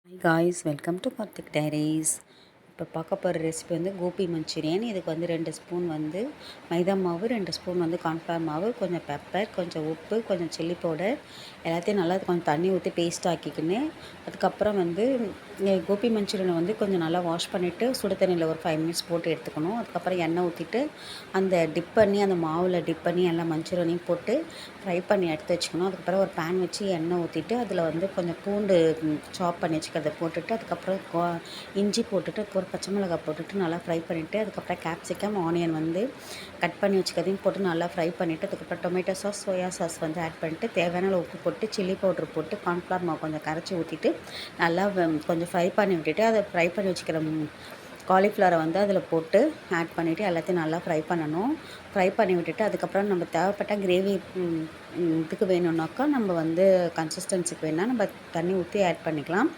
Hi guys, welcome to Karthik diaries. இப்போ பார்க்க போகிற ரெசிபி வந்து கோபி மஞ்சூரியன். இதுக்கு வந்து 2 ஸ்பூன் வந்து மைதா மாவு, 2 ஸ்பூன் வந்து கார்ன்ஃப்ளவர் மாவு, கொஞ்சம் பெப்பர், கொஞ்சம் உப்பு, கொஞ்சம் சில்லி பவுடர் எல்லாத்தையும் நல்லா கொஞ்சம் தண்ணி ஊற்றி பேஸ்ட் ஆக்கிக்கின்னு, அதுக்கப்புறம் வந்து கோபி மஞ்சூரியனை வந்து கொஞ்சம் நல்லா வாஷ் பண்ணிவிட்டு சுடு தண்ணியில் ஒரு 5 மினிட்ஸ் போட்டு எடுத்துக்கணும். அதுக்கப்புறம் எண்ணெய் ஊற்றிட்டு அந்த டிப் பண்ணி அந்த மாவில் டிப் பண்ணி எல்லா மஞ்சூரியனையும் போட்டு ஃப்ரை பண்ணி எடுத்து வச்சுக்கணும். அதுக்கப்புறம் ஒரு பேன் வச்சு எண்ணெய் ஊற்றிட்டு அதில் வந்து கொஞ்சம் பூண்டு சாப் பண்ணி வச்சுக்கிறத போட்டுட்டு, அதுக்கப்புறம் இஞ்சி போட்டுட்டு, ஒரு பச்சை மிளகாய் போட்டுட்டு நல்லா ஃப்ரை பண்ணிவிட்டு, அதுக்கப்புறம் கேப்சிகம், ஆனியன் வந்து கட் பண்ணி வச்சுக்கிறதையும் போட்டு நல்லா ஃப்ரை பண்ணிவிட்டு, அதுக்கப்புறம் டொமேட்டோ சாஸ், சோயா சாஸ் வந்து ஆட் பண்ணிவிட்டு, தேவையான அளவு உப்பு போட்டு சில்லி பவுட்ரு போட்டு கார்ன்ஃப்ளவர் மாவு கொஞ்சம் கரைச்சி ஊற்றிட்டு நல்லா கொஞ்சம் ஃப்ரை பண்ணி விட்டுட்டு, அதை ஃப்ரை பண்ணி வச்சுக்கிற காலிஃப்ளவரை வந்து அதில் போட்டு ஆட் பண்ணிவிட்டு எல்லாத்தையும் நல்லா ஃப்ரை பண்ணணும். ஃப்ரை பண்ணி விட்டுட்டு அதுக்கப்புறம் நம்ம தேவைப்பட்ட கிரேவி இதுக்கு வேணும்னாக்கா நம்ம வந்து கன்சிஸ்டன்சிக்கு வேணால் நம்ம தண்ணி ஊற்றி ஆட் பண்ணிக்கலாம்.